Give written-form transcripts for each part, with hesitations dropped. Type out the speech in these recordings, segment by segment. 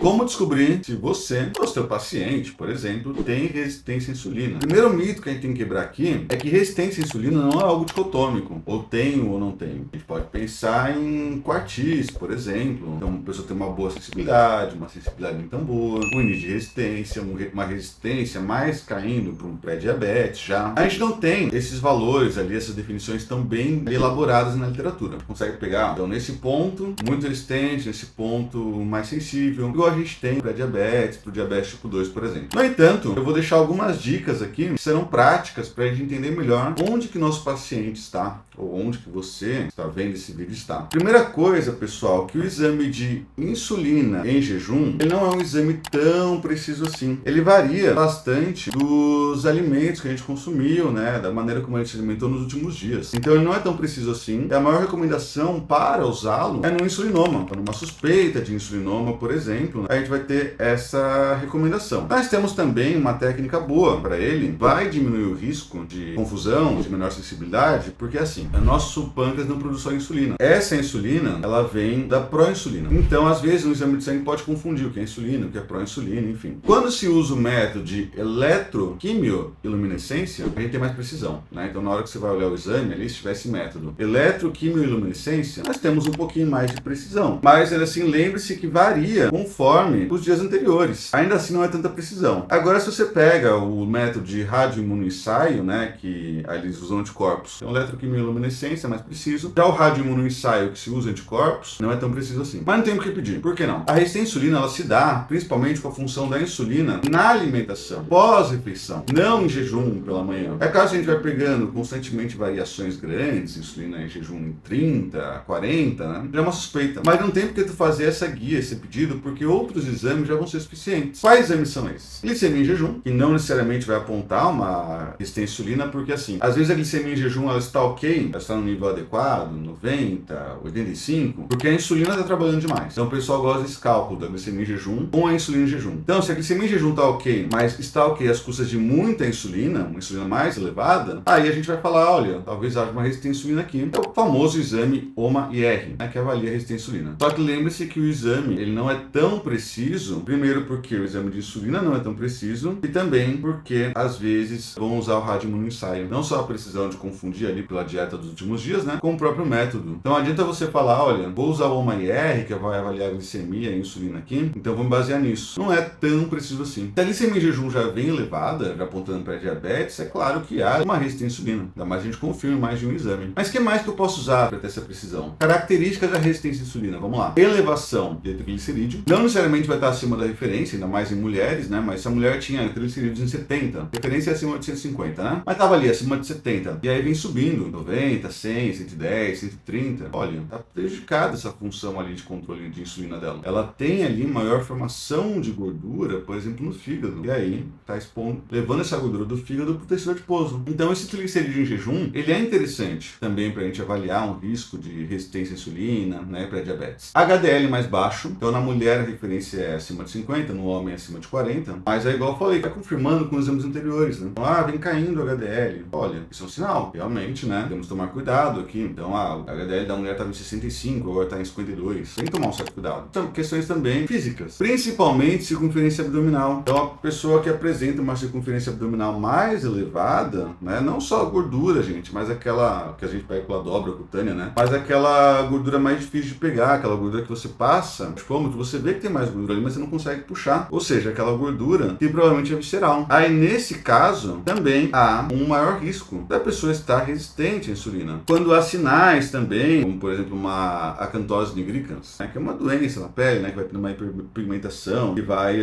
Como descobrir se você ou seu paciente, por exemplo, tem resistência à insulina? O primeiro mito que a gente tem que quebrar aqui é que resistência à insulina não é algo dicotômico, ou tenho ou não tenho. A gente pode pensar em quartis, por exemplo. Então, a pessoa tem uma boa sensibilidade, uma sensibilidade nem tão boa, um índice de resistência, uma resistência mais caindo para um pré-diabetes já. A gente não tem esses valores ali, essas definições tão bem elaboradas na literatura. Consegue pegar? Então, nesse ponto, muito resistente, nesse ponto mais sensível, igual a gente tem para diabetes, para o diabetes tipo 2, por exemplo. No entanto, eu vou deixar algumas dicas aqui que serão práticas para a gente entender melhor onde que nosso paciente está, ou onde que você está vendo esse vídeo está. Primeira coisa, pessoal, que o exame de insulina em jejum, ele não é um exame tão preciso assim. Ele varia bastante dos alimentos que a gente consumiu, né, da maneira como a gente se alimentou nos últimos dias. Então ele não é tão preciso assim. E a maior recomendação para usá-lo é no insulinoma. Então, numa suspeita de insulinoma, por exemplo, a gente vai ter essa recomendação. Nós temos também uma técnica boa para ele, vai diminuir o risco de confusão, de menor sensibilidade, porque assim, o nosso pâncreas não produz só insulina. Essa insulina, ela vem da proinsulina. Então, às vezes, um exame de sangue pode confundir o que é insulina, o que é proinsulina, enfim. Quando se usa o método de eletroquimioiluminescência, a gente tem mais precisão, né? Então, na hora que você vai olhar o exame, ali, se tiver esse método eletroquimioiluminescência, nós temos um pouquinho mais de precisão. Mas, assim, lembre-se que varia conforme os dias anteriores. Ainda assim, não é tanta precisão. Agora, se você pega o método de radioimunoensaio, né, que aí eles usam anticorpos, então, eletroquimioiluminescência é mais preciso. Já o radioimunoensaio que se usa anticorpos, não é tão preciso assim. Mas não tem o que pedir. Por que não? A resistência à insulina, ela se dá principalmente com a função da insulina na alimentação, pós-refeição, não em jejum pela manhã. É caso a gente vai pegando constantemente variações grandes, insulina em jejum em 30, 40, né? Já é uma suspeita. Mas não tem porque tu fazer essa guia, esse pedido, porque outros exames já vão ser suficientes. Quais exames são esses? Glicemia em jejum, que não necessariamente vai apontar uma resistência à insulina, porque assim, às vezes a glicemia em jejum ela está ok, ela está no nível adequado, 90, 85, porque a insulina está trabalhando demais. Então o pessoal gosta desse cálculo da glicemia em jejum com a insulina em jejum. Então, se a glicemia em jejum está ok, mas está ok às custas de muita insulina, uma insulina mais elevada, aí a gente vai falar, olha, talvez haja uma resistência à insulina aqui. É o famoso exame OMA-IR, né, que avalia a resistência à insulina. Só que lembre-se que o exame ele não é tão preciso, primeiro porque o exame de insulina não é tão preciso, e também porque, às vezes, vão usar o radioimunoensaio. Não só a precisão de confundir ali pela dieta dos últimos dias, né, com o próprio método. Então, adianta você falar, olha, vou usar o OMA-IR, que vai avaliar a glicemia e a insulina aqui, então vamos basear nisso. Não é tão preciso assim. Se a glicemia em jejum já vem elevada, já apontando para diabetes, é claro que há uma resistência à insulina. Ainda mais a gente confirma mais de um exame. Mas o que mais que eu posso usar para ter essa precisão? Características da resistência à insulina. Vamos lá. Elevação de triglicerídeo. Não necessariamente vai estar acima da referência, ainda mais em mulheres, né? Mas se a mulher tinha triglicerídeos em 70, referência é acima de 150, né? Mas estava ali acima de 70. E aí vem subindo, 90, 100, 110, 130. Olha, tá prejudicada essa função ali de controle de insulina dela. Ela tem ali maior formação de gordura, por exemplo, no fígado. E aí, tá expondo, levando essa gordura do fígado pro tecido adiposo. Então, esse triglicerídeo em jejum, ele é interessante também pra gente avaliar um risco de resistência à insulina, né, pré-diabetes. HDL mais baixo. Então, na mulher a referência é acima de 50, no homem é acima de 40. Mas é igual eu falei, vai confirmando com os exames anteriores, né? Então, vem caindo o HDL. Olha, isso é um sinal. Realmente, né? Temos que tomar cuidado aqui. Então, o HDL da mulher estava em 65, agora está em 52. Tem que tomar um certo cuidado. Então, questões também físicas. Principalmente circunferência abdominal. Então, a pessoa que apresenta uma circunferência abdominal mais elevada, né? Não só a gordura, gente, mas aquela que a gente pega pela dobra cutânea, né? Mas aquela gordura mais difícil de pegar, aquela gordura que você passa, tipo, você vê que tem mais gordura ali, mas você não consegue puxar. Ou seja, aquela gordura que provavelmente é visceral. Aí, nesse caso, também há um maior risco da pessoa estar resistente à insulina. Quando há sinais também, como por exemplo uma acantose nigricans, né, que é uma doença na pele, né, que vai tendo uma hiperpigmentação, que vai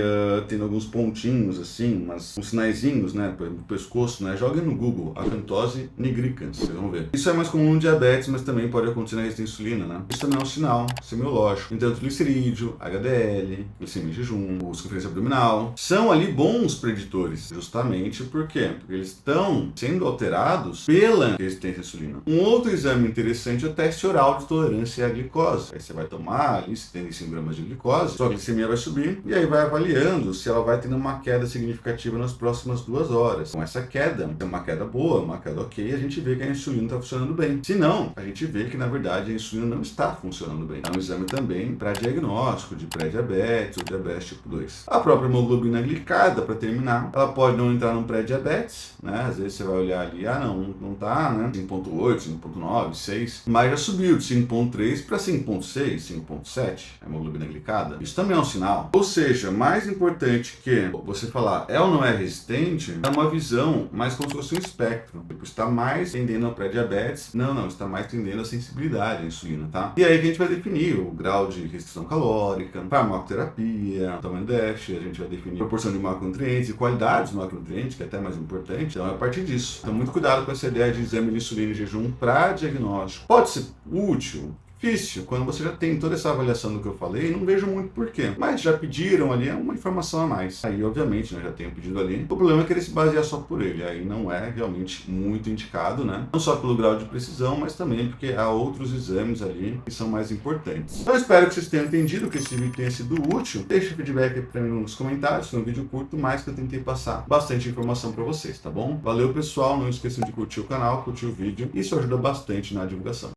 tendo alguns pontinhos assim, uns sinaizinhos, né, por exemplo, no pescoço, né, joguem no Google, acantose nigricans, vocês vão ver. Isso é mais comum no diabetes, mas também pode acontecer na resistência à insulina, né. Isso também é um sinal semiológico. Então, triglicerídeo, HDL, glicemia em jejum, circunferência abdominal, são ali bons preditores, justamente por quê? Porque eles estão sendo alterados pela resistência à insulina. hemoglobina. Um outro exame interessante é o teste oral de tolerância à glicose. Aí você vai tomar ali 75 gramas de glicose, sua glicemia vai subir e aí vai avaliando se ela vai tendo uma queda significativa nas próximas 2 horas. Com essa queda, é uma queda boa, uma queda ok, a gente vê que a insulina está funcionando bem. Se não, a gente vê que na verdade a insulina não está funcionando bem. É um exame também para diagnóstico de pré-diabetes ou diabetes tipo 2. A própria hemoglobina glicada, para terminar, ela pode não entrar num pré-diabetes, né? Às vezes você vai olhar ali, não tá, né? 5.8, 5.9, 6, mas já subiu de 5.3 para 5.6, 5.7, a hemoglobina glicada. Isso também é um sinal. Ou seja, mais importante que você falar é ou não é resistente, é uma visão mais como se fosse um espectro. Tipo, está mais tendendo ao pré-diabetes, não, está mais tendendo à sensibilidade à insulina, tá? E aí que a gente vai definir o grau de restrição calórica, farmacoterapia, tamanho do déficit, a gente vai definir a proporção de macronutrientes e qualidade dos macronutrientes, que é até mais importante. Então é a partir disso. Então muito cuidado com essa ideia de exame de insulina em jejum para diagnóstico. Pode ser útil, difícil, quando você já tem toda essa avaliação do que eu falei, não vejo muito porquê. Mas já pediram ali, é uma informação a mais. Aí, obviamente, né, já tenho pedido ali. O problema é querer se basear só por ele. Aí não é realmente muito indicado, né? Não só pelo grau de precisão, mas também porque há outros exames ali que são mais importantes. Então, eu espero que vocês tenham entendido, que esse vídeo tenha sido útil. Deixe feedback para mim nos comentários. Foi um vídeo curto, mas que eu tentei passar bastante informação para vocês, tá bom? Valeu, pessoal. Não esqueçam de curtir o canal, curtir o vídeo. Isso ajuda bastante na divulgação.